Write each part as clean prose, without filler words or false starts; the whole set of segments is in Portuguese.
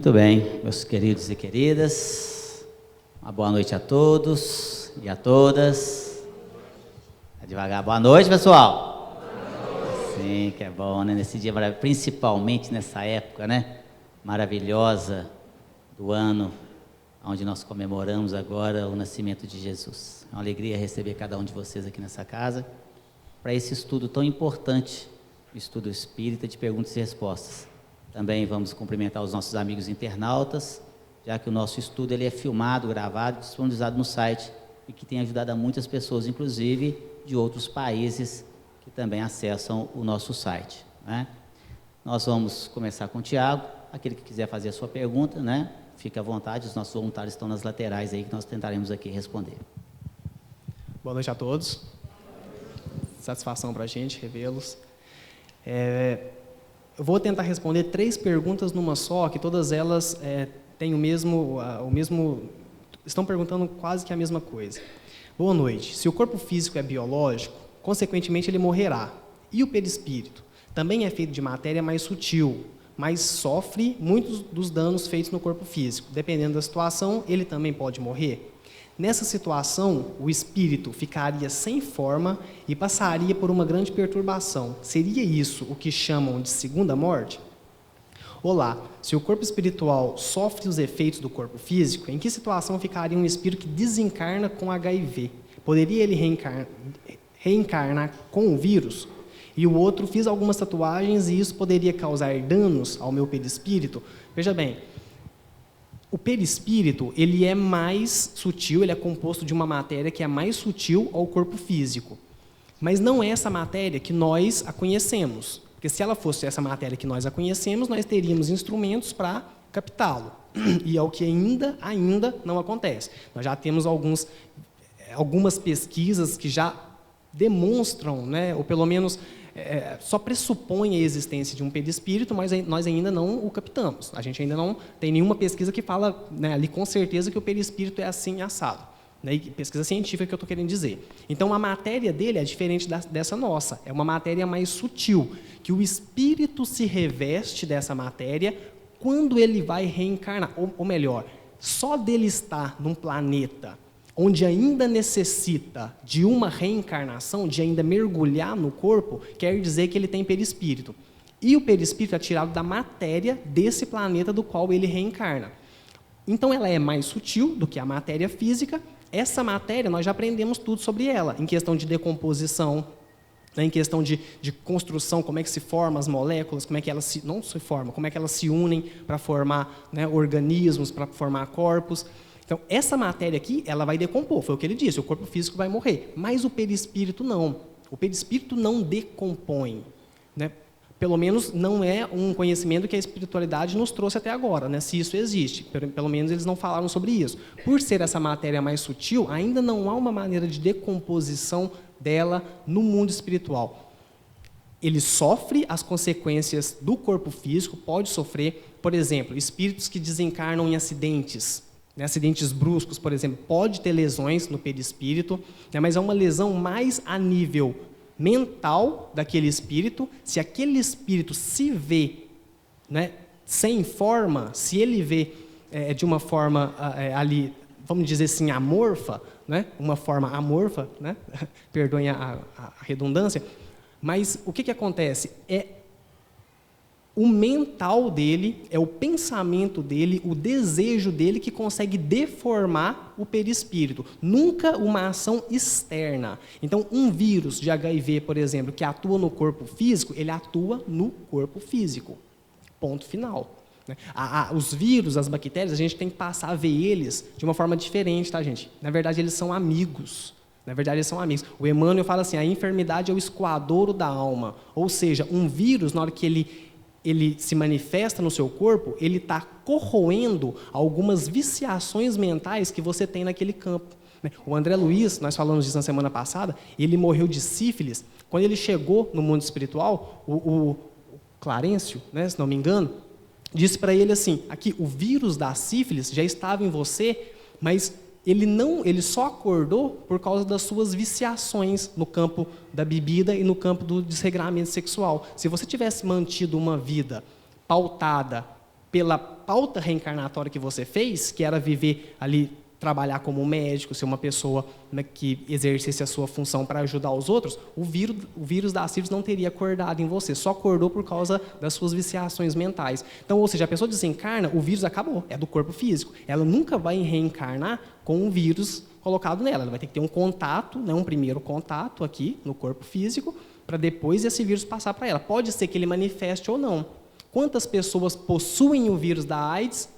Muito bem, meus queridos e queridas, uma boa noite a todos e a todas. Devagar, boa noite, pessoal. Sim, que é bom, né? Nesse dia maravilhoso, principalmente nessa época, né? Maravilhosa do ano, onde nós comemoramos agora o nascimento de Jesus. É uma alegria receber cada um de vocês aqui nessa casa, para esse estudo tão importante, o estudo espírita de perguntas e respostas. Também vamos cumprimentar os nossos amigos internautas, já que o nosso estudo ele é filmado, gravado, disponibilizado no site e que tem ajudado a muitas pessoas, inclusive de outros países, que também acessam o nosso site, né? Nós vamos começar com o Tiago. Aquele que quiser fazer a sua pergunta, né? Fique à vontade, os nossos voluntários estão nas laterais aí, que nós tentaremos aqui responder. Boa noite a todos. Satisfação para a gente revê-los. Eu vou tentar responder 3 perguntas numa só, que todas elas têm o mesmo, estão perguntando quase que a mesma coisa. Boa noite. Se o corpo físico é biológico, consequentemente ele morrerá. E o perispírito? Também é feito de matéria mais sutil, mas sofre muitos dos danos feitos no corpo físico. Dependendo da situação, ele também pode morrer. Nessa situação, o espírito ficaria sem forma e passaria por uma grande perturbação. Seria isso o que chamam de segunda morte? Olá, se o corpo espiritual sofre os efeitos do corpo físico, em que situação ficaria um espírito que desencarna com HIV? Poderia ele reencarnar com o vírus? E o outro, fiz algumas tatuagens e isso poderia causar danos ao meu perispírito? Veja bem, o perispírito, ele é mais sutil, ele é composto de uma matéria que é mais sutil ao corpo físico. Mas não é essa matéria que nós a conhecemos. Porque se ela fosse essa matéria que nós a conhecemos, nós teríamos instrumentos para captá-lo. E é o que ainda não acontece. Nós já temos algumas pesquisas que já demonstram, né, ou pelo menos só pressupõe a existência de um perispírito, mas nós ainda não o captamos. A gente ainda não tem nenhuma pesquisa que fala, né, ali com certeza que o perispírito é assim assado. Né, pesquisa científica que eu estou querendo dizer. Então, a matéria dele é diferente dessa nossa. É uma matéria mais sutil, que o espírito se reveste dessa matéria quando ele vai reencarnar. Ou melhor, só dele estar num planeta onde ainda necessita de uma reencarnação, de ainda mergulhar no corpo, quer dizer que ele tem perispírito. E o perispírito é tirado da matéria desse planeta do qual ele reencarna. Então ela é mais sutil do que a matéria física. Essa matéria, nós já aprendemos tudo sobre ela, em questão de decomposição, né, em questão de construção, como é que se formam as moléculas, como é que elas não se formam, como é que elas se unem para formar, né, organismos, para formar corpos. Então, essa matéria aqui, ela vai decompor, foi o que ele disse, o corpo físico vai morrer, mas o perispírito não. O perispírito não decompõe, né? Pelo menos não é um conhecimento que a espiritualidade nos trouxe até agora, né? Se isso existe, pelo menos eles não falaram sobre isso. Por ser essa matéria mais sutil, ainda não há uma maneira de decomposição dela no mundo espiritual. Ele sofre as consequências do corpo físico, pode sofrer, por exemplo, espíritos que desencarnam em acidentes, né, acidentes bruscos, por exemplo, pode ter lesões no perispírito, né, mas é uma lesão mais a nível mental daquele espírito. Se aquele espírito se vê, né, sem forma, se ele vê de uma forma ali, vamos dizer assim, amorfa, né, uma forma amorfa, né, perdoem a redundância, mas o que acontece? O mental dele, é o pensamento dele, o desejo dele que consegue deformar o perispírito. Nunca uma ação externa. Então, um vírus de HIV, por exemplo, que atua no corpo físico, ele atua no corpo físico. Ponto final. Os vírus, as bactérias, a gente tem que passar a ver eles de uma forma diferente, tá, gente? Na verdade, eles são amigos. Na verdade, eles são amigos. O Emmanuel fala assim, a enfermidade é o escoadouro da alma. Ou seja, um vírus, na hora que ele se manifesta no seu corpo, ele está corroendo algumas viciações mentais que você tem naquele campo. O André Luiz, nós falamos disso na semana passada, ele morreu de sífilis. Quando ele chegou no mundo espiritual, o Clarencio, né, se não me engano, disse para ele assim, aqui, o vírus da sífilis já estava em você, mas ele só acordou por causa das suas viciações no campo da bebida e no campo do desregramento sexual. Se você tivesse mantido uma vida pautada pela pauta reencarnatória que você fez, que era viver ali, trabalhar como médico, ser uma pessoa, né, que exercesse a sua função para ajudar os outros, o vírus da sífilis não teria acordado em você, só acordou por causa das suas viciações mentais. Então, ou seja, a pessoa desencarna, o vírus acabou, é do corpo físico. Ela nunca vai reencarnar com um vírus colocado nela, ela vai ter que ter um contato, né, um primeiro contato aqui no corpo físico, para depois esse vírus passar para ela. Pode ser que ele manifeste ou não. Quantas pessoas possuem o vírus da AIDS,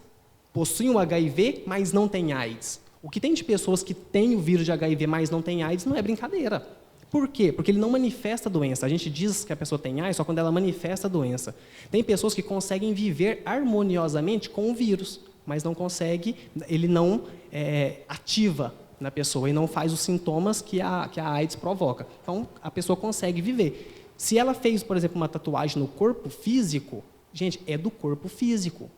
possuem o HIV, mas não têm AIDS? O que tem de pessoas que têm o vírus de HIV, mas não têm AIDS, não é brincadeira. Por quê? Porque ele não manifesta a doença. A gente diz que a pessoa tem AIDS só quando ela manifesta a doença. Tem pessoas que conseguem viver harmoniosamente com o vírus, mas não consegue, ele não ativa na pessoa e não faz os sintomas que a AIDS provoca. Então, a pessoa consegue viver. Se ela fez, por exemplo, uma tatuagem no corpo físico, gente, é do corpo físico,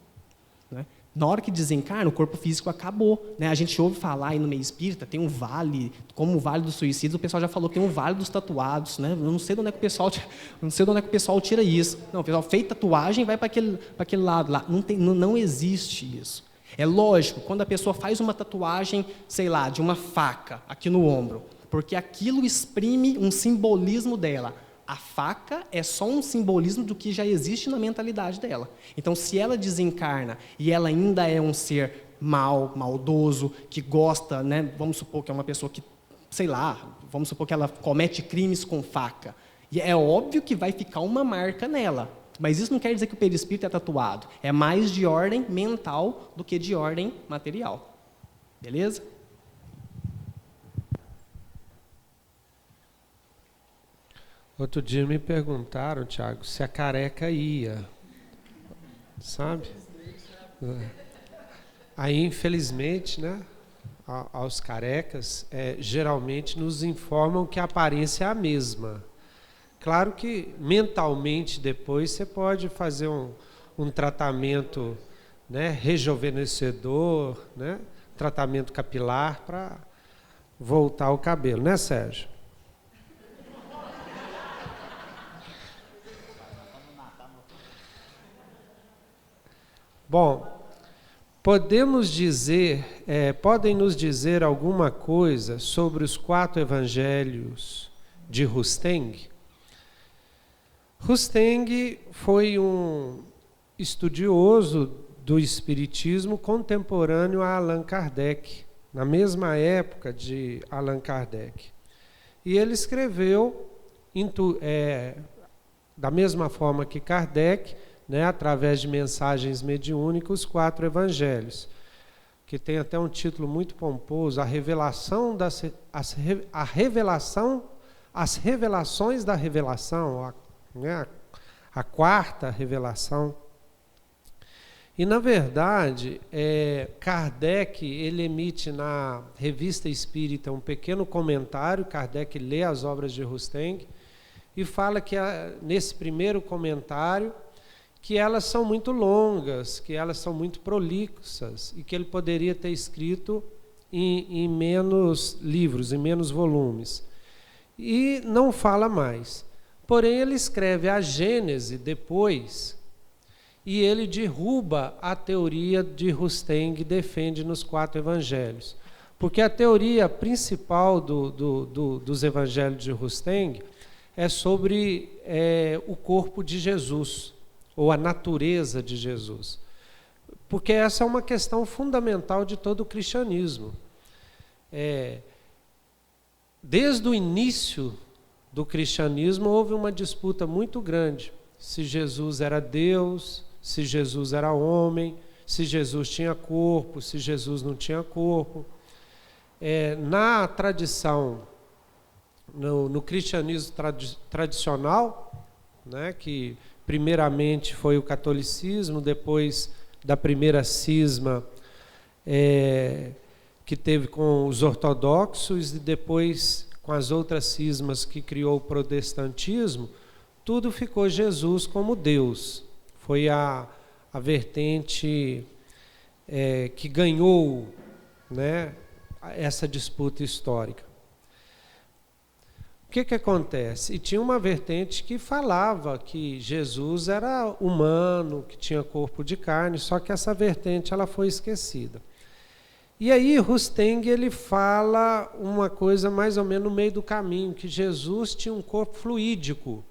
né? Na hora que desencarna, o corpo físico acabou, né? A gente ouve falar aí no meio espírita, tem um vale, como o Vale dos Suicídios, o pessoal já falou que tem um Vale dos Tatuados, né? Eu não sei de onde é que o pessoal tira isso. Não, o pessoal fez tatuagem vai para aquele lado lá. Não existe isso. É lógico, quando a pessoa faz uma tatuagem, sei lá, de uma faca aqui no ombro, porque aquilo exprime um simbolismo dela. A faca é só um simbolismo do que já existe na mentalidade dela. Então, se ela desencarna e ela ainda é um ser maldoso, que gosta, né, vamos supor que é uma pessoa que, sei lá, vamos supor que ela comete crimes com faca, e é óbvio que vai ficar uma marca nela. Mas isso não quer dizer que o perispírito é tatuado. É mais de ordem mental do que de ordem material. Beleza? Outro dia me perguntaram, Tiago, se a careca ia, sabe? Aí, infelizmente, né, aos carecas, geralmente nos informam que a aparência é a mesma. Claro que mentalmente depois você pode fazer um tratamento, né, rejuvenescedor, né, tratamento capilar para voltar o cabelo, né, Sérgio? Bom, podem nos dizer alguma coisa sobre os 4 evangelhos de Rusteng? Rusteng foi um estudioso do espiritismo contemporâneo a Allan Kardec, na mesma época de Allan Kardec. E ele escreveu, da mesma forma que Kardec, né, através de mensagens mediúnicas, os 4 evangelhos, que tem até um título muito pomposo, as revelações da revelação, né, a 4ª revelação. E, na verdade, Kardec ele emite na Revista Espírita um pequeno comentário. Kardec lê as obras de Rusteng e fala que, nesse primeiro comentário, que elas são muito longas, que elas são muito prolixas e que ele poderia ter escrito em menos livros, em menos volumes. E não fala mais. Porém, ele escreve a Gênese depois e ele derruba a teoria de Rusteng e defende nos 4 evangelhos. Porque a teoria principal dos evangelhos de Rusteng é sobre o corpo de Jesus, ou a natureza de Jesus. Porque essa é uma questão fundamental de todo o cristianismo. Desde o início do cristianismo houve uma disputa muito grande. Se Jesus era Deus, se Jesus era homem, se Jesus tinha corpo, se Jesus não tinha corpo. Na tradição, no cristianismo tradicional, né, que primeiramente foi o catolicismo, depois da primeira cisma que teve com os ortodoxos e depois com as outras cismas que criou o protestantismo, tudo ficou Jesus como Deus. Foi a vertente que ganhou, né, essa disputa histórica. O que acontece? E tinha uma vertente que falava que Jesus era humano, que tinha corpo de carne, só que essa vertente ela foi esquecida. E aí Rusteng ele fala uma coisa mais ou menos no meio do caminho, que Jesus tinha um corpo fluídico.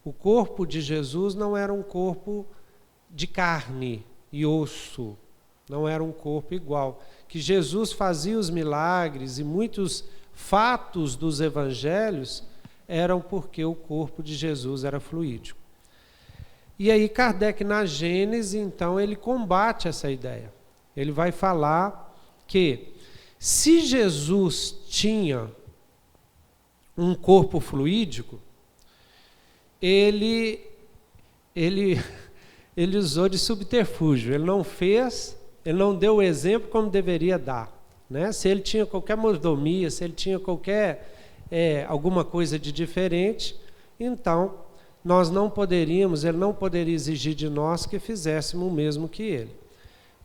O corpo de Jesus não era um corpo de carne e osso, não era um corpo igual. Que Jesus fazia os milagres e muitos fatos dos evangelhos eram porque o corpo de Jesus era fluídico. E aí Kardec, na Gênese, então, ele combate essa ideia. Ele vai falar que se Jesus tinha um corpo fluídico, ele usou de subterfúgio, ele não deu o exemplo como deveria dar. Né? Se ele tinha qualquer mordomia, se ele tinha alguma coisa de diferente, então ele não poderia exigir de nós que fizéssemos o mesmo que ele.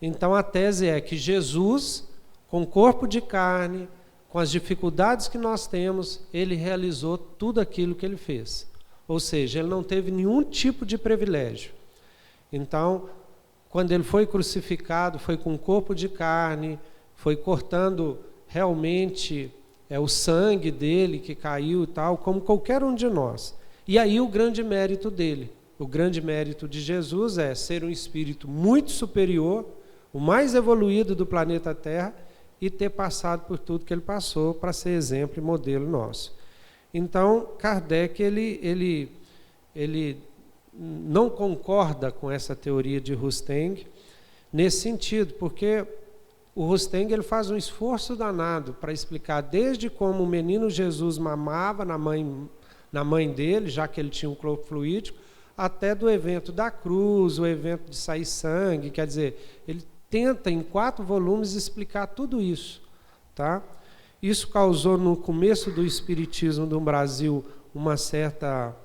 Então a tese é que Jesus, com corpo de carne, com as dificuldades que nós temos, ele realizou tudo aquilo que ele fez. Ou seja, ele não teve nenhum tipo de privilégio. Então, quando ele foi crucificado, foi com corpo de carne, foi cortando realmente o sangue dele que caiu e tal, como qualquer um de nós. E aí o grande mérito dele, o grande mérito de Jesus é ser um espírito muito superior, o mais evoluído do planeta Terra, e ter passado por tudo que ele passou para ser exemplo e modelo nosso. Então, Kardec ele não concorda com essa teoria de Rusteng nesse sentido, porque o Rusteng ele faz um esforço danado para explicar desde como o menino Jesus mamava na mãe dele, já que ele tinha um corpo fluídico, até do evento da cruz, o evento de sair sangue, quer dizer, ele tenta em 4 volumes explicar tudo isso, tá? Isso causou no começo do espiritismo do Brasil uma certa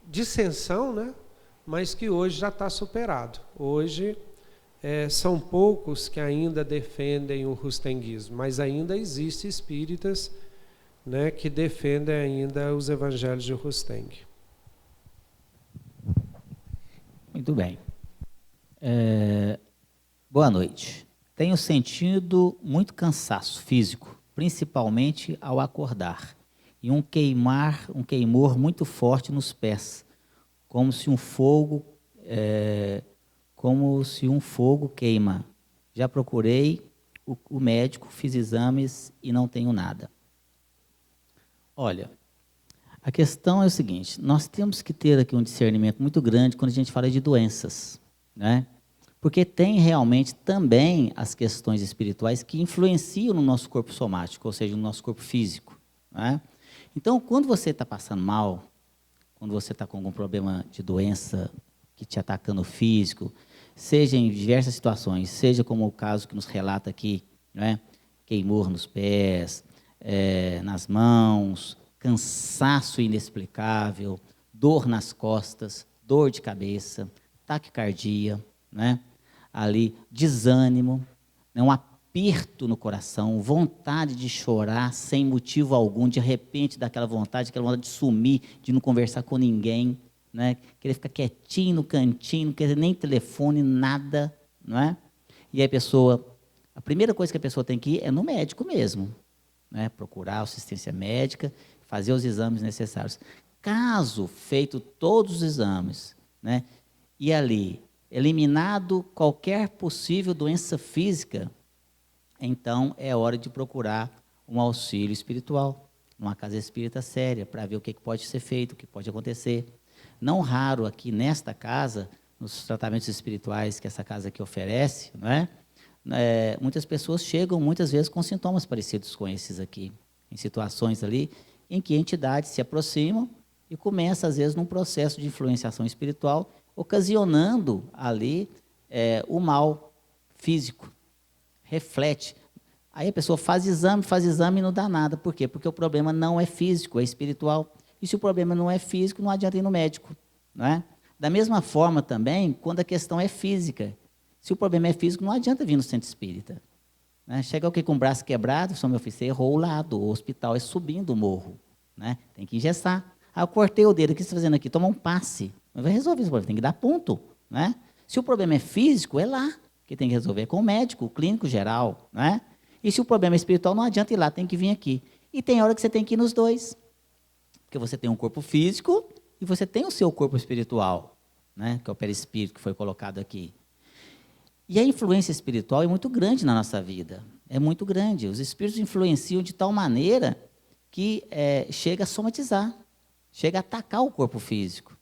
dissensão, né? Mas que hoje já está superado. Hoje são poucos que ainda defendem o rustenguismo, mas ainda existem espíritas, né, que defendem ainda os evangelhos de Rusteng. Muito bem. Boa noite. Tenho sentido muito cansaço físico, principalmente ao acordar, e um queimor muito forte nos pés, como se um fogo queima. Já procurei o médico, fiz exames e não tenho nada. Olha, a questão é o seguinte, nós temos que ter aqui um discernimento muito grande quando a gente fala de doenças, né? Porque tem realmente também as questões espirituais que influenciam no nosso corpo somático, ou seja, no nosso corpo físico, né? Então, quando você está passando mal, quando você está com algum problema de doença que te atacando físico, seja em diversas situações, seja como o caso que nos relata aqui, né? Queimor nos pés, nas mãos, cansaço inexplicável, dor nas costas, dor de cabeça, taquicardia, né? Ali, desânimo, né? Um aperto no coração, vontade de chorar sem motivo algum, de repente daquela vontade de sumir, de não conversar com ninguém, né? Querer ficar quietinho no cantinho, não querer nem telefone, nada, não é? E aí a primeira coisa que a pessoa tem que ir é no médico mesmo, né? Procurar assistência médica, fazer os exames necessários. Caso feito todos os exames, né? E ali eliminado qualquer possível doença física, então é hora de procurar um auxílio espiritual, numa casa espírita séria, para ver o que pode ser feito, o que pode acontecer. Não raro aqui nesta casa, nos tratamentos espirituais que essa casa aqui oferece, não é? Muitas pessoas chegam muitas vezes com sintomas parecidos com esses aqui, em situações ali em que entidades se aproximam e começa às vezes num processo de influenciação espiritual, ocasionando ali o mal físico, reflete. Aí a pessoa faz exame e não dá nada. Por quê? Porque o problema não é físico, é espiritual. E se o problema não é físico, não adianta ir no médico, não é? Da mesma forma também, quando a questão é física. Se o problema é físico, não adianta vir no centro espírita, Né? Chega aqui com o braço quebrado, só meu filho, você errou o lado, o hospital é subindo o morro. Né? Tem que engessar. Eu cortei o dedo, o que você está fazendo aqui? Toma um passe. Não vai resolver esse problema, tem que dar ponto. Né? Se o problema é físico, é lá que tem que resolver, é com o médico, o clínico geral. Né? E se o problema é espiritual, não adianta ir lá, tem que vir aqui. E tem hora que você tem que ir nos dois. Porque você tem um corpo físico e você tem o seu corpo espiritual, né? Que é o perispírito que foi colocado aqui. E a influência espiritual é muito grande na nossa vida. É muito grande. Os espíritos influenciam de tal maneira que chega a somatizar, chega a atacar o corpo físico.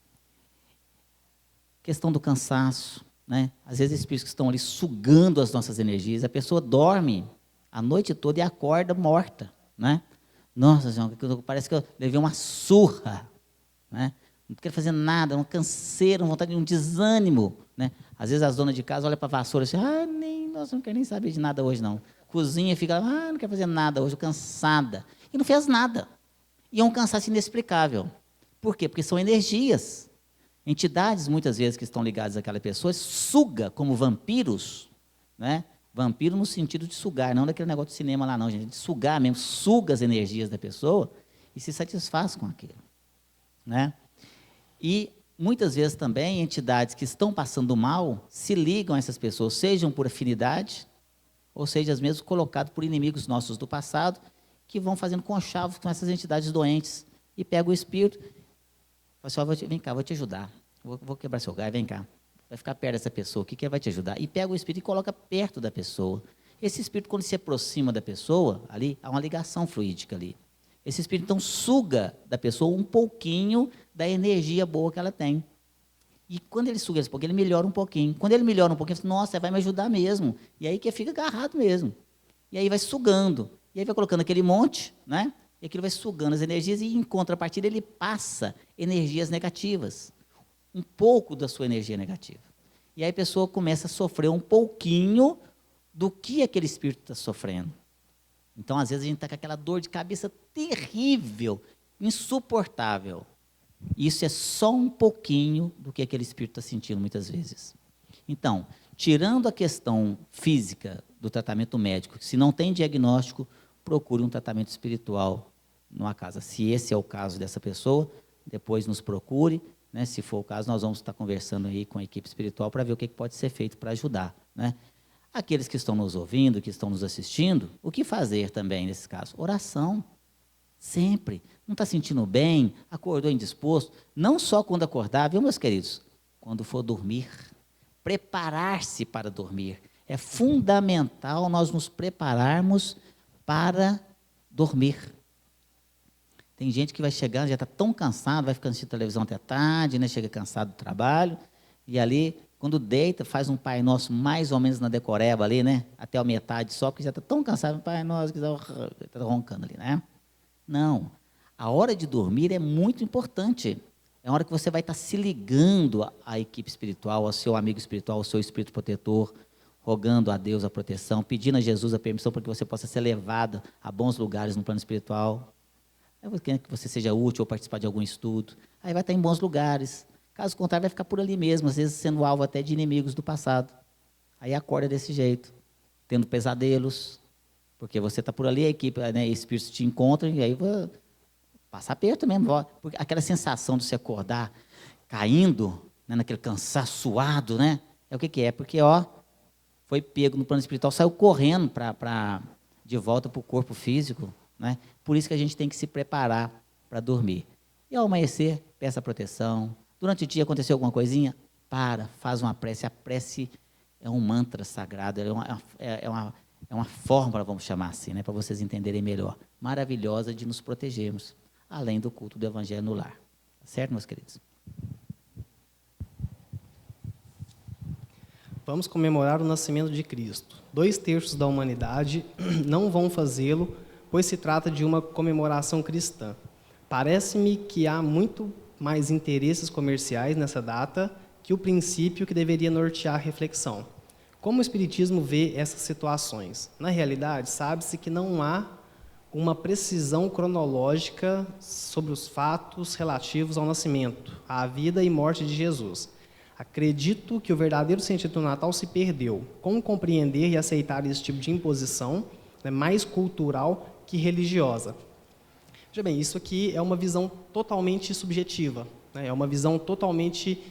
Questão do cansaço, né? Às vezes espíritos que estão ali sugando as nossas energias, a pessoa dorme a noite toda e acorda morta, né? Nossa Senhora, parece que eu levei uma surra, né? Não quero fazer nada, uma canseira, uma vontade de um desânimo, né? Às vezes as donas de casa olham para a vassoura e dizem, nossa, não quero nem saber de nada hoje não. Cozinha e fica, não quero fazer nada hoje, cansada. E não fez nada. E é um cansaço inexplicável. Por quê? Porque são energias. Entidades, muitas vezes, que estão ligadas àquela pessoa, suga como vampiros, né? Vampiro no sentido de sugar, não daquele negócio de cinema lá não, gente, de sugar mesmo, suga as energias da pessoa e se satisfaz com aquilo. Né? E, muitas vezes também, entidades que estão passando mal se ligam a essas pessoas, sejam por afinidade, ou seja, as mesmas colocadas por inimigos nossos do passado, que vão fazendo conchavos com essas entidades doentes, e pega o espírito, fala assim, vem cá, vou te ajudar, vou quebrar seu galho, vem cá, vai ficar perto dessa pessoa, o que vai te ajudar? E pega o espírito e coloca perto da pessoa. Esse espírito, quando se aproxima da pessoa, ali, há uma ligação fluídica ali. Esse espírito, então, suga da pessoa um pouquinho da energia boa que ela tem. E quando ele suga esse pouquinho, ele melhora um pouquinho. Quando ele melhora um pouquinho, ele fala, nossa, vai me ajudar mesmo. E aí que fica agarrado mesmo. E aí vai sugando. E aí vai colocando aquele monte, né? E aquilo vai sugando as energias e, em contrapartida, ele passa energias negativas. Um pouco da sua energia negativa. E aí a pessoa começa a sofrer um pouquinho do que aquele espírito está sofrendo. Então, às vezes, a gente está com aquela dor de cabeça terrível, insuportável. Isso é só um pouquinho do que aquele espírito está sentindo, muitas vezes. Então, tirando a questão física do tratamento médico, se não tem diagnóstico, procure um tratamento espiritual numa casa. Se esse é o caso dessa pessoa, depois nos procure. Né? Se for o caso, nós vamos estar conversando aí com a equipe espiritual para ver o que pode ser feito para ajudar. Né? Aqueles que estão nos ouvindo, que estão nos assistindo, o que fazer também nesse caso? Oração. Sempre. Não está sentindo bem, acordou indisposto, não só quando acordar, viu, meus queridos? Quando for dormir. Preparar-se para dormir. É fundamental nós nos prepararmos para dormir. Tem gente que vai chegando, já está tão cansado, vai ficando assistindo televisão até tarde, né? Chega cansado do trabalho, e ali, quando deita, faz um Pai Nosso mais ou menos na decoreba ali, né? Até a metade só, porque já está tão cansado, Pai Nosso, que está roncando ali, né? Não. A hora de dormir é muito importante. É a hora que você vai estar se ligando à equipe espiritual, ao seu amigo espiritual, ao seu espírito protetor, rogando a Deus a proteção, pedindo a Jesus a permissão para que você possa ser levado a bons lugares no plano espiritual. Quer que você seja útil ou participar de algum estudo. Aí vai estar em bons lugares. Caso contrário, vai ficar por ali mesmo, às vezes sendo alvo até de inimigos do passado. Aí acorda desse jeito, tendo pesadelos, porque você está por ali, a equipe, né, espíritos te encontram, e aí vai passar aperto mesmo. Porque aquela sensação de se acordar caindo, né, naquele cansaço suado, né? É o que é? Porque foi pego no plano espiritual, saiu correndo de volta para o corpo físico. Né? Por isso que a gente tem que se preparar para dormir. E ao amanhecer, peça proteção. Durante o dia aconteceu alguma coisinha? Faz uma prece. A prece é um mantra sagrado, é uma fórmula, vamos chamar assim, né? Para vocês entenderem melhor. Maravilhosa de nos protegermos, além do culto do Evangelho no lar. Certo, meus queridos? Vamos comemorar o nascimento de Cristo. 2/3 da humanidade não vão fazê-lo, pois se trata de uma comemoração cristã. Parece-me que há muito mais interesses comerciais nessa data que o princípio que deveria nortear a reflexão. Como o Espiritismo vê essas situações? Na realidade, sabe-se que não há uma precisão cronológica sobre os fatos relativos ao nascimento, à vida e morte de Jesus. Acredito que o verdadeiro sentido do Natal se perdeu. Como compreender e aceitar esse tipo de imposição, né, mais cultural que religiosa? Veja bem, isso aqui é uma visão totalmente subjetiva, né, é uma visão totalmente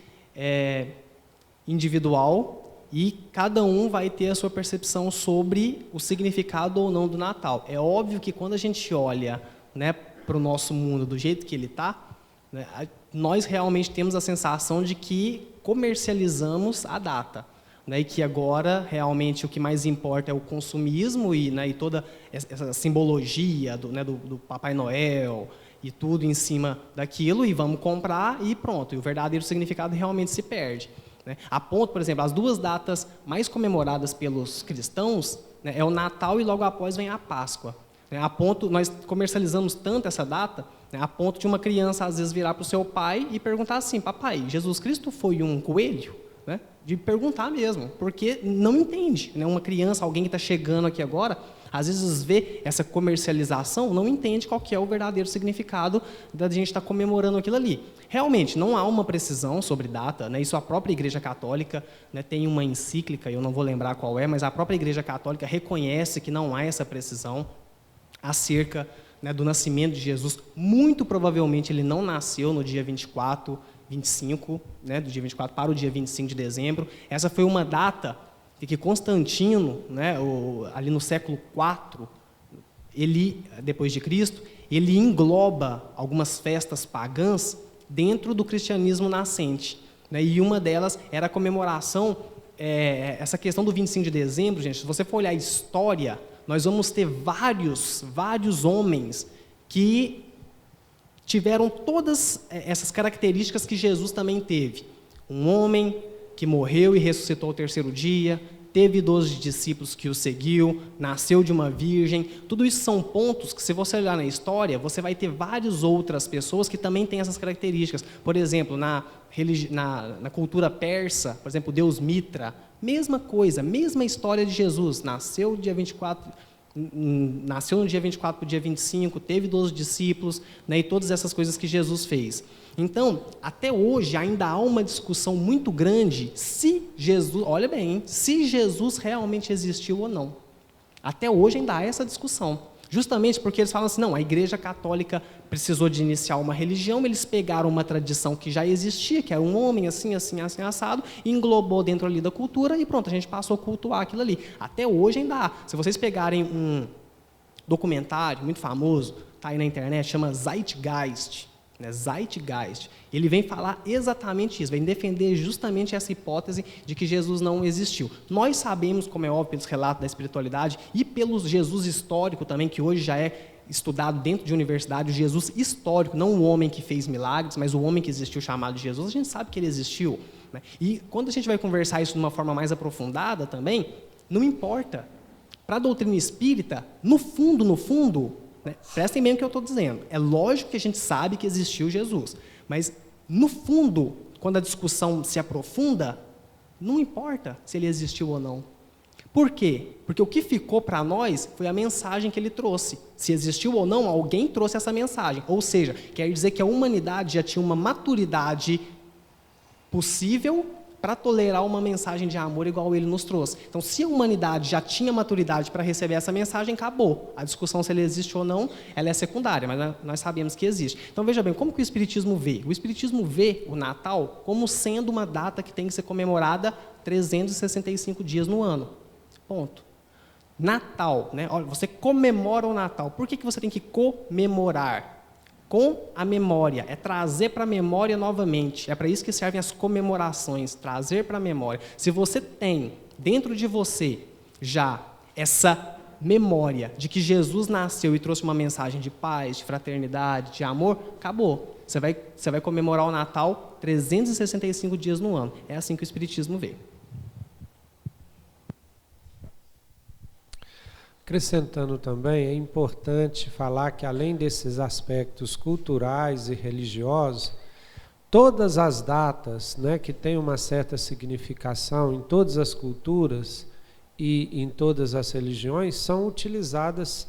individual e cada um vai ter a sua percepção sobre o significado ou não do Natal. É óbvio que quando a gente olha, né, para o nosso mundo do jeito que ele está, né, nós realmente temos a sensação de que comercializamos a data, né, e que agora realmente o que mais importa é o consumismo e, né, e toda essa simbologia do Papai Noel e tudo em cima daquilo, e vamos comprar e pronto, e o verdadeiro significado realmente se perde, né? A ponto, por exemplo, as duas datas mais comemoradas pelos cristãos, né, é o Natal e logo após vem a Páscoa. A ponto, nós comercializamos tanto essa data, né, a ponto de uma criança às vezes virar para o seu pai e perguntar assim: papai, Jesus Cristo foi um coelho? Né? De perguntar mesmo, porque não entende, né? Uma criança, alguém que está chegando aqui agora, às vezes vê essa comercialização, não entende qual que é o verdadeiro significado da gente estar comemorando aquilo ali. Realmente, não há uma precisão sobre data, né? Isso a própria Igreja Católica, né, tem uma encíclica, eu não vou lembrar qual é, mas a própria Igreja Católica reconhece que não há essa precisão acerca, né, do nascimento de Jesus. Muito provavelmente ele não nasceu no dia 24, 25, né, do dia 24 para o dia 25 de dezembro. Essa foi uma data de que Constantino, né, ali no século IV, ele, depois de Cristo, ele engloba algumas festas pagãs dentro do cristianismo nascente, né, e uma delas era a comemoração, essa questão do 25 de dezembro, gente, se você for olhar a história, nós vamos ter vários homens que tiveram todas essas características que Jesus também teve. Um homem que morreu e ressuscitou ao terceiro dia, teve 12 discípulos que o seguiu, nasceu de uma virgem. Tudo isso são pontos que, se você olhar na história, você vai ter várias outras pessoas que também têm essas características. Por exemplo, na cultura persa, por exemplo, o deus Mitra, mesma coisa, mesma história de Jesus, nasceu no dia 24 para o dia 25, teve 12 discípulos, né, e todas essas coisas que Jesus fez. Então, até hoje, ainda há uma discussão muito grande se Jesus, olha bem, hein, se Jesus realmente existiu ou não. Até hoje ainda há essa discussão. Justamente porque eles falam assim, não, a Igreja Católica precisou de iniciar uma religião, eles pegaram uma tradição que já existia, que era um homem assim, assado, e englobou dentro ali da cultura e pronto, a gente passou a cultuar aquilo ali. Até hoje ainda há. Se vocês pegarem um documentário muito famoso, está aí na internet, chama Zeitgeist, né? Zeitgeist. Ele vem falar exatamente isso, vem defender justamente essa hipótese de que Jesus não existiu. Nós sabemos, como é óbvio, pelos relatos da espiritualidade e pelo Jesus histórico também, que hoje já é estudado dentro de universidade, o Jesus histórico, não o homem que fez milagres, mas o homem que existiu chamado Jesus, a gente sabe que ele existiu, né? E quando a gente vai conversar isso de uma forma mais aprofundada também, não importa. Para a doutrina espírita, no fundo, né, prestem bem o que eu estou dizendo. É lógico que a gente sabe que existiu Jesus, mas no fundo, quando a discussão se aprofunda, não importa se ele existiu ou não. Por quê? Porque o que ficou para nós foi a mensagem que ele trouxe. Se existiu ou não, alguém trouxe essa mensagem. Ou seja, quer dizer que a humanidade já tinha uma maturidade possível para tolerar uma mensagem de amor igual ele nos trouxe. Então, se a humanidade já tinha maturidade para receber essa mensagem, acabou. A discussão se ele existe ou não, ela é secundária, mas nós sabemos que existe. Então, veja bem, como que o Espiritismo vê? O Espiritismo vê o Natal como sendo uma data que tem que ser comemorada 365 dias no ano. Ponto. Natal, né? Olha, você comemora o Natal. Por que você tem que comemorar? Com a memória, é trazer para a memória novamente. É para isso que servem as comemorações, trazer para a memória. Se você tem dentro de você já essa memória de que Jesus nasceu e trouxe uma mensagem de paz, de fraternidade, de amor, acabou. Você vai comemorar o Natal 365 dias no ano. É assim que o Espiritismo vê. Acrescentando também, é importante falar que, além desses aspectos culturais e religiosos, todas as datas, né, que têm uma certa significação em todas as culturas e em todas as religiões, são utilizadas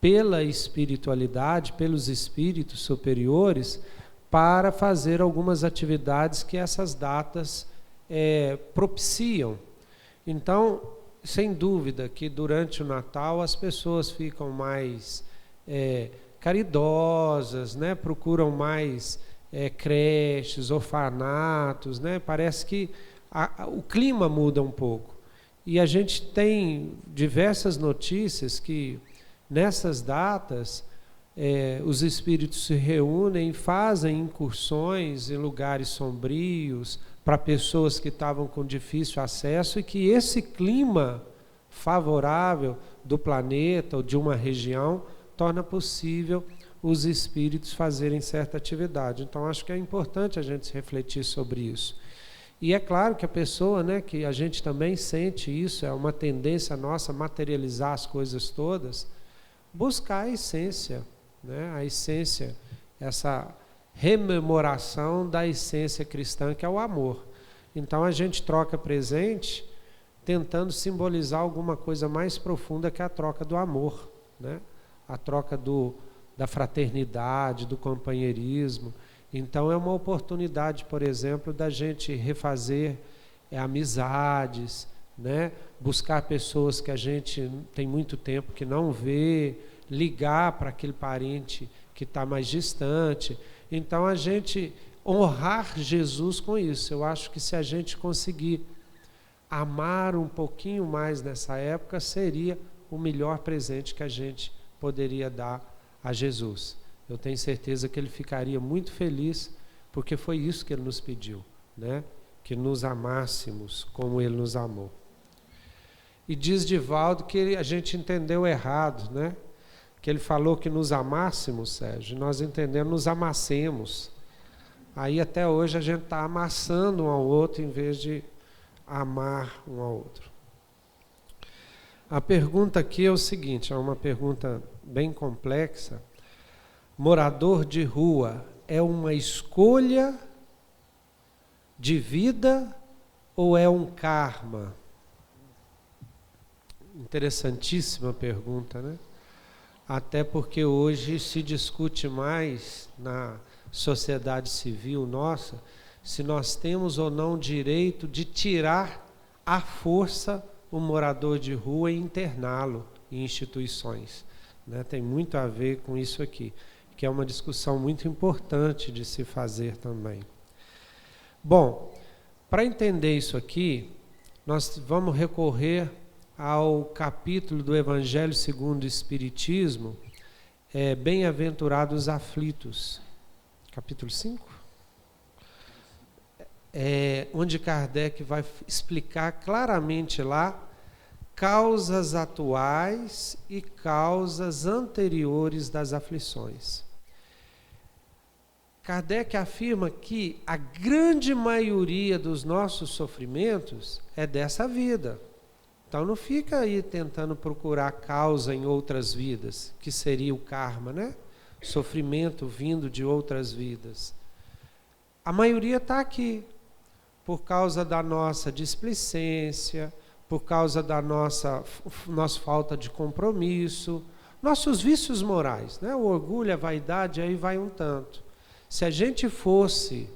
pela espiritualidade, pelos espíritos superiores, para fazer algumas atividades que essas datas propiciam. Então, sem dúvida que durante o Natal as pessoas ficam mais caridosas, né? Procuram mais creches, orfanatos, né? Parece que o clima muda um pouco. E a gente tem diversas notícias que nessas datas os espíritos se reúnem e fazem incursões em lugares sombrios para pessoas que estavam com difícil acesso, e que esse clima favorável do planeta ou de uma região torna possível os espíritos fazerem certa atividade. Então, acho que é importante a gente refletir sobre isso. E é claro que a pessoa, né, que a gente também sente isso, é uma tendência nossa materializar as coisas todas, buscar a essência, né, a essência, essa rememoração da essência cristã, que é o amor. Então a gente troca presente tentando simbolizar alguma coisa mais profunda, que é a troca do amor, né? A troca da fraternidade, do companheirismo. Então é uma oportunidade, por exemplo, da gente refazer amizades, né? Buscar pessoas que a gente tem muito tempo que não vê, ligar para aquele parente que está mais distante. Então a gente honrar Jesus com isso. Eu acho que se a gente conseguir amar um pouquinho mais nessa época, seria o melhor presente que a gente poderia dar a Jesus. Eu tenho certeza que ele ficaria muito feliz, porque foi isso que ele nos pediu, né? Que nos amássemos como ele nos amou. E diz Divaldo que a gente entendeu errado, né? Que ele falou que nos amássemos, Sérgio, nós entendemos nos amassemos. Aí até hoje a gente está amassando um ao outro em vez de amar um ao outro. A pergunta aqui é o seguinte, é uma pergunta bem complexa. Morador de rua é uma escolha de vida ou é um karma? Interessantíssima pergunta, né? Até porque hoje se discute mais na sociedade civil nossa se nós temos ou não direito de tirar à força o morador de rua e interná-lo em instituições, né? Tem muito a ver com isso aqui, que é uma discussão muito importante de se fazer também. Bom, para entender isso aqui, nós vamos recorrer ao capítulo do Evangelho segundo o Espiritismo, Bem-aventurados aflitos, capítulo 5, onde Kardec vai explicar claramente lá causas atuais e causas anteriores das aflições. Kardec afirma que a grande maioria dos nossos sofrimentos é dessa vida. Então não fica aí tentando procurar causa em outras vidas, que seria o karma, né? Sofrimento vindo de outras vidas. A maioria está aqui, por causa da nossa displicência, por causa da nossa falta de compromisso, nossos vícios morais, né? O orgulho, a vaidade, aí vai um tanto. Se a gente fosse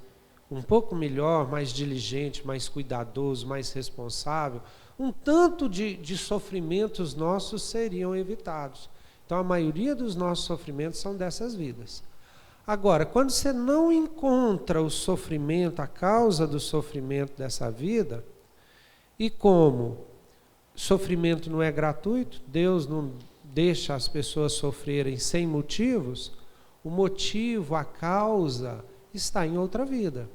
um pouco melhor, mais diligente, mais cuidadoso, mais responsável, um tanto de sofrimentos nossos seriam evitados. Então a maioria dos nossos sofrimentos são dessas vidas. Agora, quando você não encontra o sofrimento, a causa do sofrimento dessa vida, e como sofrimento não é gratuito, Deus não deixa as pessoas sofrerem sem motivos, o motivo, a causa, está em outra vida.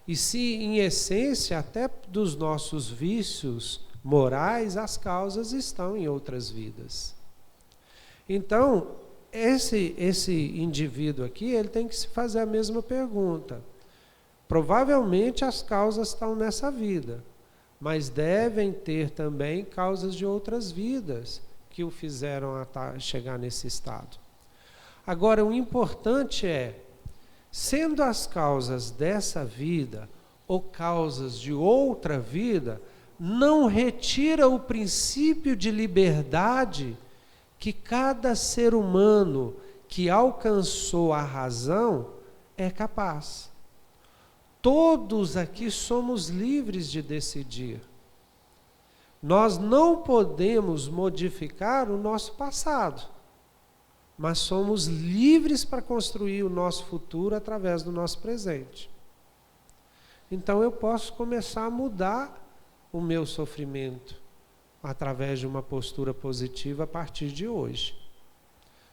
E se, em essência, até dos nossos vícios morais, as causas estão em outras vidas. Então, esse indivíduo aqui, ele tem que se fazer a mesma pergunta. Provavelmente as causas estão nessa vida, mas devem ter também causas de outras vidas que o fizeram chegar nesse estado. Agora, o importante é, sendo as causas dessa vida ou causas de outra vida, não retira o princípio de liberdade que cada ser humano que alcançou a razão é capaz. Todos aqui somos livres de decidir. Nós não podemos modificar o nosso passado, mas somos livres para construir o nosso futuro através do nosso presente. Então eu posso começar a mudar o meu sofrimento através de uma postura positiva a partir de hoje.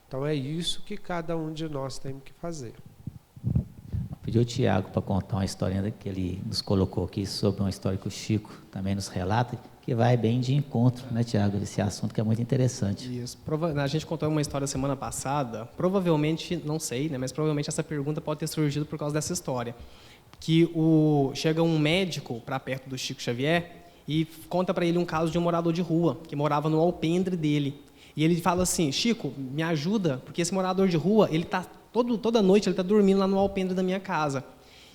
Então é isso que cada um de nós tem que fazer. Pediu o Tiago para contar uma historinha que ele nos colocou aqui sobre uma história que o Chico também nos relata, que vai bem de encontro, né, Tiago, esse assunto que é muito interessante. Isso. A gente contou uma história semana passada, provavelmente, não sei, né, mas provavelmente essa pergunta pode ter surgido por causa dessa história. Que chega um médico para perto do Chico Xavier e conta para ele um caso de um morador de rua, que morava no alpendre dele. E ele fala assim: Chico, me ajuda, porque esse morador de rua, ele está toda noite ele está dormindo lá no alpendre da minha casa.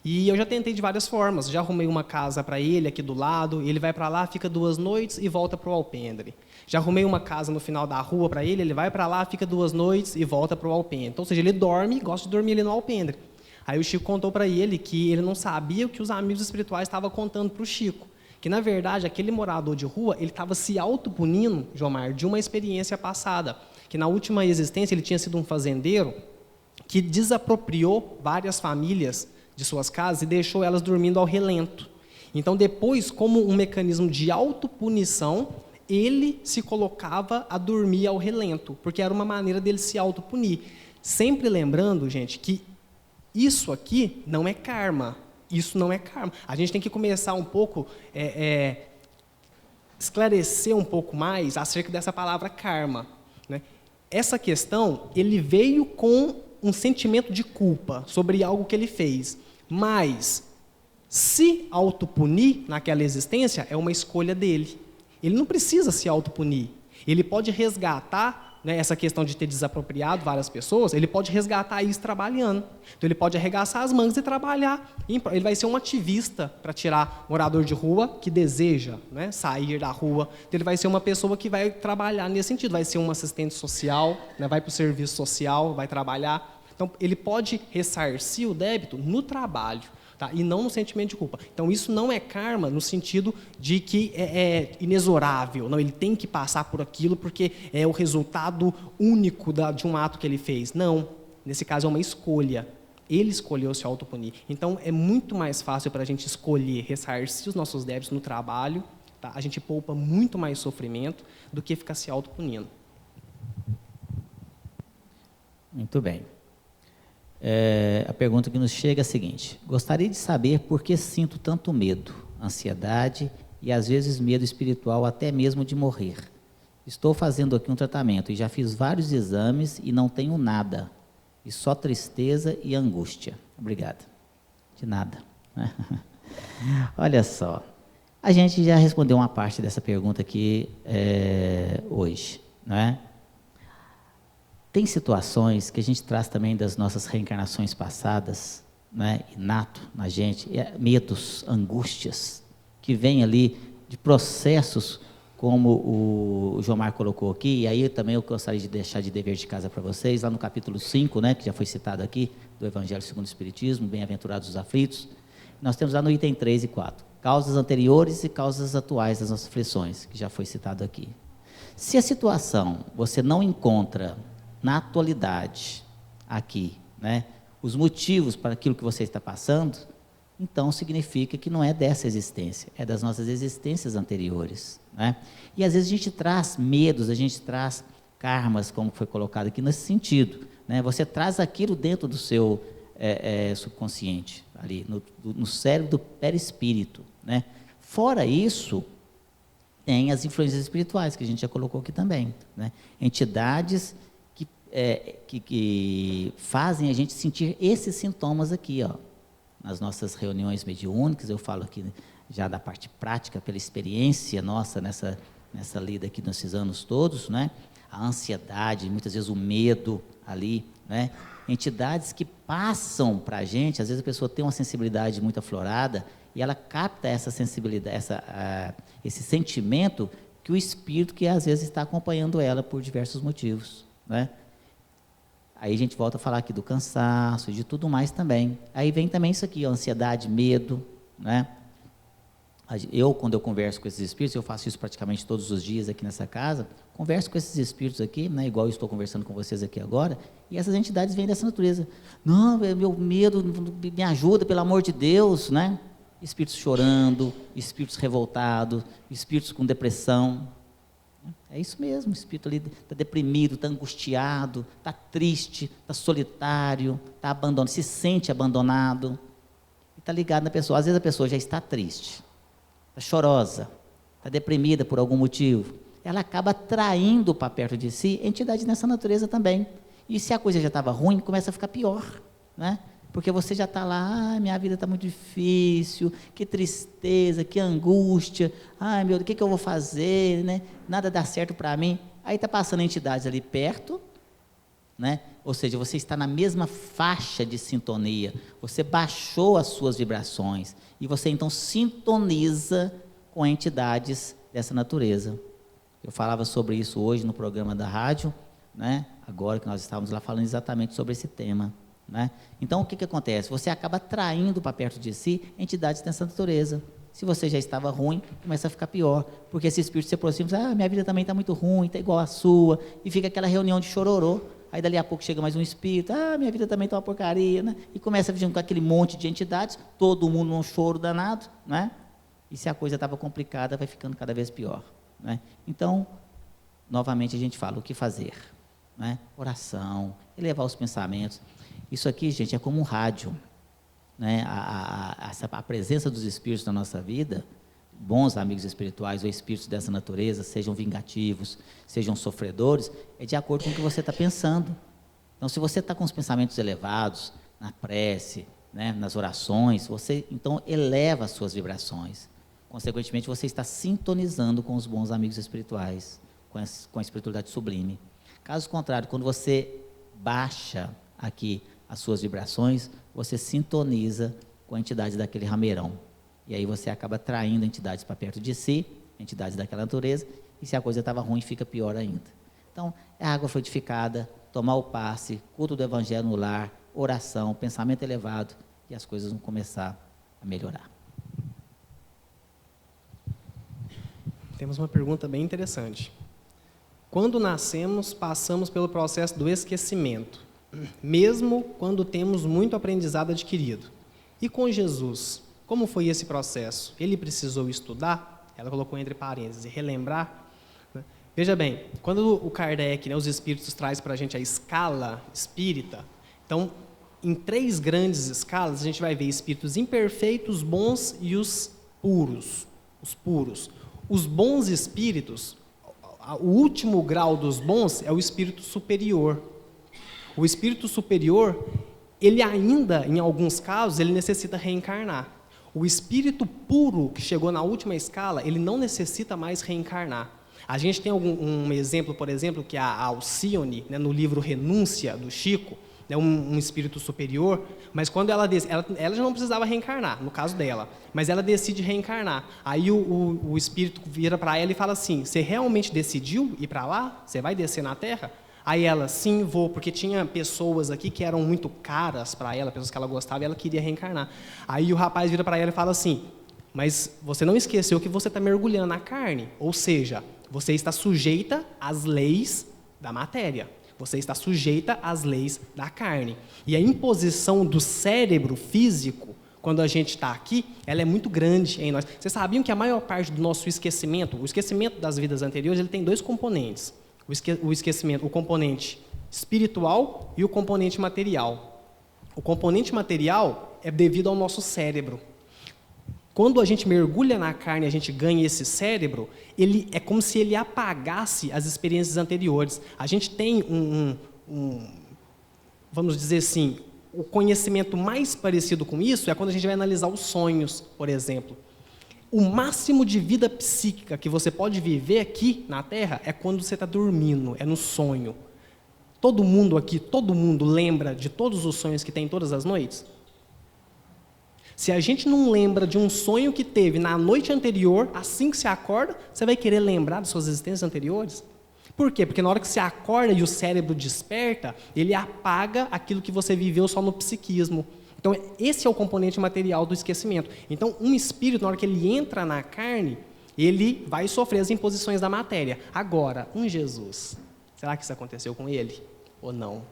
E eu já tentei de várias formas, já arrumei uma casa para ele aqui do lado, ele vai para lá, fica 2 noites e volta para o alpendre. Já arrumei uma casa no final da rua para ele vai para lá, fica 2 noites e volta para o alpendre. Então, ou seja, ele dorme e gosta de dormir ali no alpendre. Aí o Chico contou para ele que ele não sabia o que os amigos espirituais estavam contando para o Chico. Que, na verdade, aquele morador de rua, ele estava se autopunindo, Jomar, de uma experiência passada. Que na última existência ele tinha sido um fazendeiro que desapropriou várias famílias de suas casas e deixou elas dormindo ao relento. Então, depois, como um mecanismo de autopunição, ele se colocava a dormir ao relento, porque era uma maneira dele se autopunir. Sempre lembrando, gente, que isso aqui não é karma. Isso não é karma. A gente tem que começar um pouco, esclarecer um pouco mais acerca dessa palavra karma, né? Essa questão, ele veio com um sentimento de culpa sobre algo que ele fez, mas se autopunir naquela existência é uma escolha dele. Ele não precisa se autopunir. Ele pode resgatar, né, essa questão de ter desapropriado várias pessoas, ele pode resgatar isso trabalhando. Então ele pode arregaçar as mangas e trabalhar. Ele vai ser um ativista para tirar morador de rua que deseja, né, sair da rua. Então ele vai ser uma pessoa que vai trabalhar nesse sentido, vai ser um assistente social, né, vai para o serviço social, vai trabalhar. Então ele pode ressarcir o débito no trabalho. Tá? E não no sentimento de culpa. Então, isso não é karma no sentido de que é inexorável. Não, ele tem que passar por aquilo porque é o resultado único de um ato que ele fez. Não. Nesse caso, é uma escolha. Ele escolheu se autopunir. Então, é muito mais fácil para a gente escolher ressarcir os nossos débitos no trabalho. Tá? A gente poupa muito mais sofrimento do que ficar se autopunindo. Muito bem. A pergunta que nos chega é a seguinte: gostaria de saber por que sinto tanto medo, ansiedade e às vezes medo espiritual até mesmo de morrer. Estou fazendo aqui um tratamento e já fiz vários exames e não tenho nada, e só tristeza e angústia. Obrigado. De nada. Olha só, a gente já respondeu uma parte dessa pergunta aqui hoje, não é? Tem situações que a gente traz também das nossas reencarnações passadas, né, inato na gente, medos, angústias, que vêm ali de processos, como o Jomar colocou aqui, e aí também eu gostaria de deixar de dever de casa para vocês, lá no capítulo 5, né, que já foi citado aqui, do Evangelho segundo o Espiritismo, Bem-aventurados os aflitos, nós temos lá no item 3 e 4, causas anteriores e causas atuais das nossas aflições, que já foi citado aqui. Se a situação você não encontra na atualidade, aqui, né, os motivos para aquilo que você está passando, então significa que não é dessa existência, é das nossas existências anteriores, né? E às vezes a gente traz medos, a gente traz karmas, como foi colocado aqui nesse sentido, né? Você traz aquilo dentro do seu subconsciente, ali no cérebro do perispírito, né? Fora isso, tem as influências espirituais, que a gente já colocou aqui também, né? Entidades que fazem a gente sentir esses sintomas aqui, ó, nas nossas reuniões mediúnicas. Eu falo aqui já da parte prática, pela experiência nossa nessa lida aqui nesses anos todos, né? A ansiedade, muitas vezes o medo ali, né? Entidades que passam para a gente, às vezes a pessoa tem uma sensibilidade muito aflorada e ela capta essa sensibilidade, esse sentimento que o espírito que às vezes está acompanhando ela por diversos motivos, né? Aí a gente volta a falar aqui do cansaço, de tudo mais também. Aí vem também isso aqui, ó, ansiedade, medo, né? Quando eu converso com esses espíritos, eu faço isso praticamente todos os dias aqui nessa casa, converso com esses espíritos aqui, né, igual eu estou conversando com vocês aqui agora, e essas entidades vêm dessa natureza. Não, meu medo, me ajuda, pelo amor de Deus, né? Espíritos chorando, espíritos revoltados, espíritos com depressão. É isso mesmo, o espírito ali está deprimido, está angustiado, está triste, está solitário, está abandonado, se sente abandonado, e está ligado na pessoa. Às vezes a pessoa já está triste, está chorosa, está deprimida por algum motivo, ela acaba atraindo para perto de si entidades nessa natureza também. E se a coisa já estava ruim, começa a ficar pior, né? Porque você já está lá, minha vida está muito difícil, que tristeza, que angústia, ai meu Deus, o que eu vou fazer, né? Nada dá certo para mim. Aí está passando entidades ali perto, né? Ou seja, você está na mesma faixa de sintonia, você baixou as suas vibrações, e você então sintoniza com entidades dessa natureza. Eu falava sobre isso hoje no programa da rádio, né? Agora que nós estávamos lá falando exatamente sobre esse tema, né? Então o que acontece? Você acaba atraindo para perto de si entidades dessa natureza. Se você já estava ruim, começa a ficar pior, porque esse espírito se aproxima e diz, minha vida também está muito ruim, está igual a sua, e fica aquela reunião de chororô. Aí dali a pouco chega mais um espírito, minha vida também está uma porcaria, né? E começa a vir com aquele monte de entidades, todo mundo num choro danado, né? E se a coisa estava complicada, vai ficando cada vez pior, né? Então, novamente a gente fala o que fazer, né? Oração, elevar os pensamentos. Isso aqui, gente, é como um rádio, né? A presença dos espíritos na nossa vida, bons amigos espirituais ou espíritos dessa natureza, sejam vingativos, sejam sofredores, é de acordo com o que você está pensando. Então, se você está com os pensamentos elevados, na prece, né, nas orações, você então eleva as suas vibrações. Consequentemente, você está sintonizando com os bons amigos espirituais, com a espiritualidade sublime. Caso contrário, quando você baixa aqui as suas vibrações, você sintoniza com a entidade daquele rameirão. E aí você acaba atraindo entidades para perto de si, entidades daquela natureza, e se a coisa estava ruim, fica pior ainda. Então, é água frutificada, tomar o passe, culto do evangelho no lar, oração, pensamento elevado, e as coisas vão começar a melhorar. Temos uma pergunta bem interessante. Quando nascemos, passamos pelo processo do esquecimento, mesmo quando temos muito aprendizado adquirido. E com Jesus, como foi esse processo? Ele precisou estudar? Ela colocou entre parênteses, relembrar? Veja bem, quando o Kardec, os espíritos, traz para a gente a escala espírita, então, em 3 grandes escalas, a gente vai ver espíritos imperfeitos, bons e os puros. Os bons espíritos, o último grau dos bons é o espírito superior. O espírito superior, ele ainda, em alguns casos, ele necessita reencarnar. O espírito puro, que chegou na última escala, ele não necessita mais reencarnar. A gente tem um exemplo, por exemplo, que é a Alcione, no livro Renúncia, do Chico, um espírito superior, mas quando ela já não precisava reencarnar, no caso dela, mas ela decide reencarnar. Aí o espírito vira para ela e fala assim, você realmente decidiu ir para lá? Você vai descer na Terra? Aí ela, sim, vou, porque tinha pessoas aqui que eram muito caras para ela, pessoas que ela gostava e ela queria reencarnar. Aí o rapaz vira para ela e fala assim, mas você não esqueceu que você está mergulhando na carne, ou seja, você está sujeita às leis da matéria. Você está sujeita às leis da carne. E a imposição do cérebro físico, quando a gente está aqui, ela é muito grande em nós. Vocês sabiam que a maior parte do nosso esquecimento, o esquecimento das vidas anteriores, ele tem 2 componentes. O esquecimento, o componente espiritual e o componente material. O componente material é devido ao nosso cérebro. Quando a gente mergulha na carne, a gente ganha esse cérebro, ele é como se ele apagasse as experiências anteriores. A gente tem vamos dizer assim, o conhecimento mais parecido com isso é quando a gente vai analisar os sonhos, por exemplo. O máximo de vida psíquica que você pode viver aqui na Terra é quando você está dormindo, é no sonho. Todo mundo aqui, todo mundo lembra de todos os sonhos que tem todas as noites? Se a gente não lembra de um sonho que teve na noite anterior, assim que você acorda, você vai querer lembrar das suas existências anteriores? Por quê? Porque na hora que você acorda e o cérebro desperta, ele apaga aquilo que você viveu só no psiquismo. Então, esse é o componente material do esquecimento. Então, um espírito, na hora que ele entra na carne, ele vai sofrer as imposições da matéria. Agora, um Jesus, será que isso aconteceu com ele? Ou não?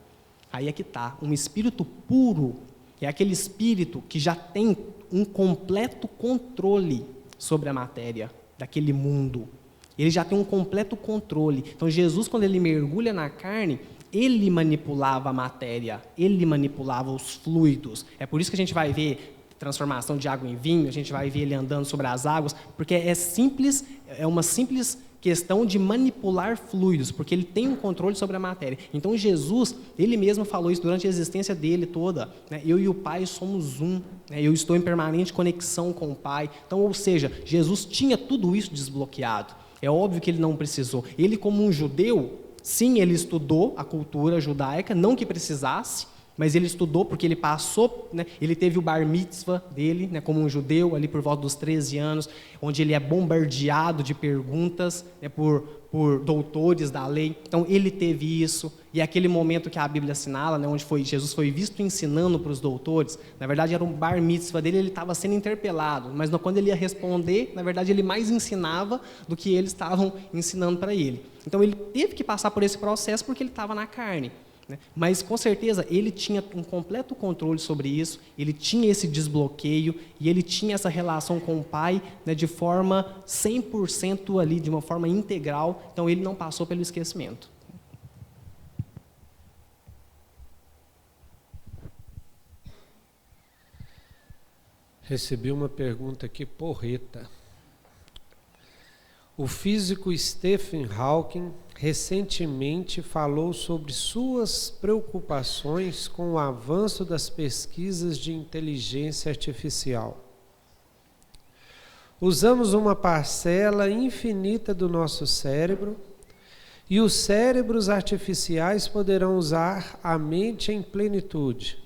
Aí é que está. Um espírito puro é aquele espírito que já tem um completo controle sobre a matéria daquele mundo. Ele já tem um completo controle. Então, Jesus, quando ele mergulha na carne, ele manipulava a matéria, ele manipulava os fluidos. É por isso que a gente vai ver transformação de água em vinho, a gente vai ver ele andando sobre as águas, porque é uma simples questão de manipular fluidos, porque ele tem um controle sobre a matéria. Então, Jesus, ele mesmo falou isso durante a existência dele toda, né? Eu e o Pai somos um, né? Eu estou em permanente conexão com o Pai. Então, ou seja, Jesus tinha tudo isso desbloqueado. É óbvio que ele não precisou. Ele, como um judeu, sim, ele estudou a cultura judaica, não que precisasse, mas ele estudou porque ele passou, né, ele teve o bar mitzvah dele, né, como um judeu, ali por volta dos 13 anos, onde ele é bombardeado de perguntas, né, por doutores da lei. Então, ele teve isso, e é aquele momento que a Bíblia assinala, né, onde Jesus foi visto ensinando para os doutores. Na verdade, era um bar mitzvah dele, ele estava sendo interpelado, mas quando ele ia responder, na verdade, ele mais ensinava do que eles estavam ensinando para ele. Então, ele teve que passar por esse processo porque ele estava na carne. Mas, com certeza, ele tinha um completo controle sobre isso, ele tinha esse desbloqueio e ele tinha essa relação com o Pai, né, de forma 100% ali, de uma forma integral. Então, ele não passou pelo esquecimento. Recebi uma pergunta aqui, porreta. O físico Stephen Hawking recentemente falou sobre suas preocupações com o avanço das pesquisas de inteligência artificial. Usamos uma parcela infinita do nosso cérebro e os cérebros artificiais poderão usar a mente em plenitude.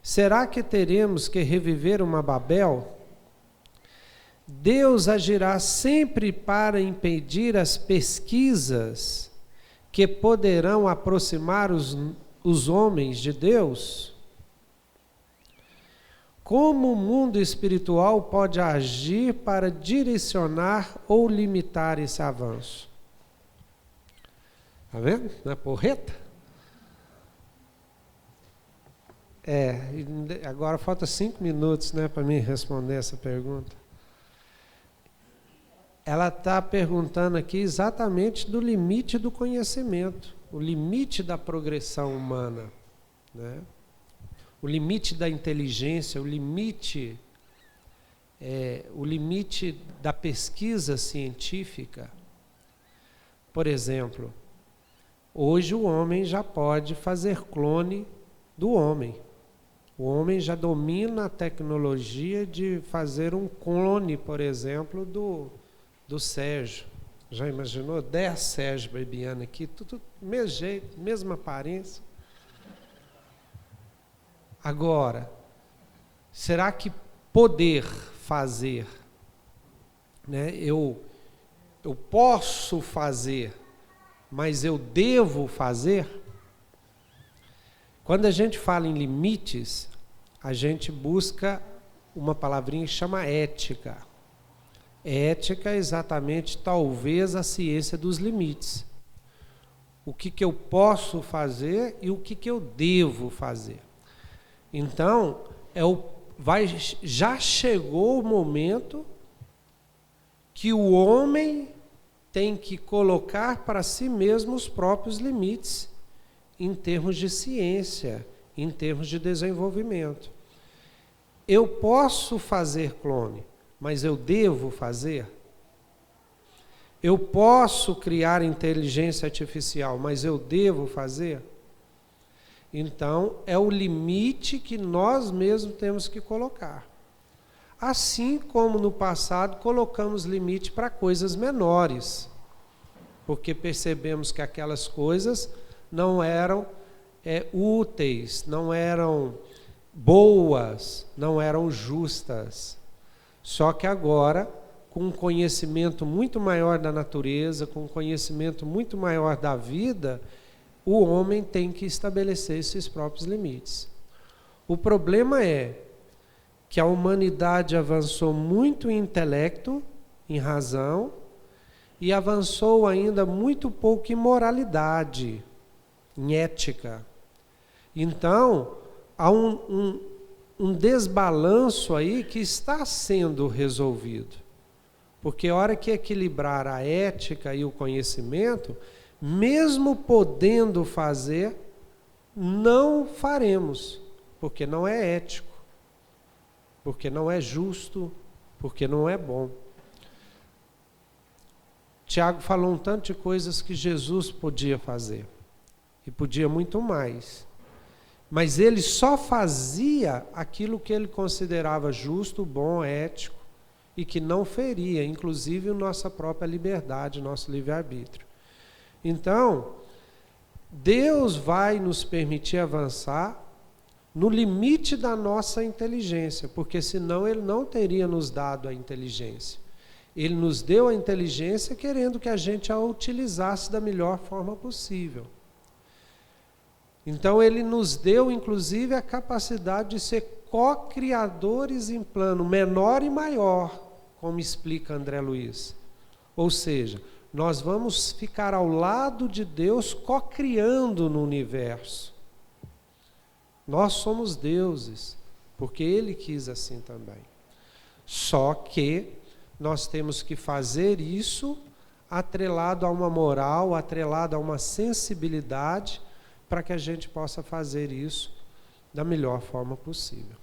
Será que teremos que reviver uma Babel? Deus agirá sempre para impedir as pesquisas que poderão aproximar os homens de Deus? Como o mundo espiritual pode agir para direcionar ou limitar esse avanço? Está vendo? Não é porreta? Agora falta 5 minutos, né, para mim responder essa pergunta. Ela está perguntando aqui exatamente do limite do conhecimento, o limite da progressão humana, né? O limite da inteligência, o limite da pesquisa científica. Por exemplo, hoje o homem já pode fazer clone do homem. O homem já domina a tecnologia de fazer um clone, por exemplo, do Sérgio. Já imaginou? 10 Sérgio Barbiana aqui, tudo mesmo jeito, mesma aparência. Agora, será que poder fazer, né? Eu posso fazer, mas eu devo fazer? Quando a gente fala em limites, a gente busca uma palavrinha que chama ética. Ética é exatamente, talvez, a ciência dos limites. O que eu posso fazer e o que eu devo fazer. Então, já chegou o momento que o homem tem que colocar para si mesmo os próprios limites, em termos de ciência, em termos de desenvolvimento. Eu posso fazer clone, mas eu devo fazer? Eu posso criar inteligência artificial, mas eu devo fazer? Então, é o limite que nós mesmos temos que colocar. Assim como no passado colocamos limite para coisas menores, porque percebemos que aquelas coisas não eram úteis, não eram boas, não eram justas. Só que agora, com um conhecimento muito maior da natureza, com um conhecimento muito maior da vida, o homem tem que estabelecer esses próprios limites. O problema é que a humanidade avançou muito em intelecto, em razão, e avançou ainda muito pouco em moralidade, em ética. Então, há um desbalanço aí que está sendo resolvido. Porque a hora que equilibrar a ética e o conhecimento, mesmo podendo fazer, não faremos, porque não é ético, porque não é justo, porque não é bom. Tiago falou um tanto de coisas que Jesus podia fazer, e podia muito mais. Mas ele só fazia aquilo que ele considerava justo, bom, ético, e que não feria, inclusive, nossa própria liberdade, nosso livre-arbítrio. Então, Deus vai nos permitir avançar no limite da nossa inteligência, porque senão Ele não teria nos dado a inteligência. Ele nos deu a inteligência querendo que a gente a utilizasse da melhor forma possível. Então, Ele nos deu, inclusive, a capacidade de ser co-criadores em plano menor e maior, como explica André Luiz. Ou seja, nós vamos ficar ao lado de Deus co-criando no universo. Nós somos deuses, porque Ele quis assim também. Só que nós temos que fazer isso atrelado a uma moral, atrelado a uma sensibilidade, para que a gente possa fazer isso da melhor forma possível.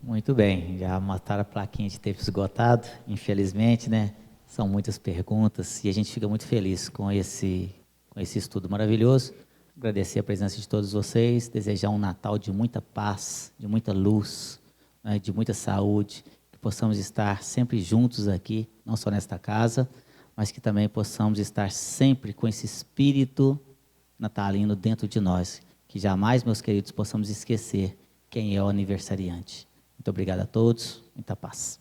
Muito bem, já mataram a plaquinha de tempo esgotado, infelizmente, né? São muitas perguntas e a gente fica muito feliz com esse estudo maravilhoso. Agradecer a presença de todos vocês, desejar um Natal de muita paz, de muita luz, né? De muita saúde, que possamos estar sempre juntos aqui, não só nesta casa, mas que também possamos estar sempre com esse espírito natalino dentro de nós, que jamais, meus queridos, possamos esquecer quem é o aniversariante. Muito obrigado a todos, muita paz.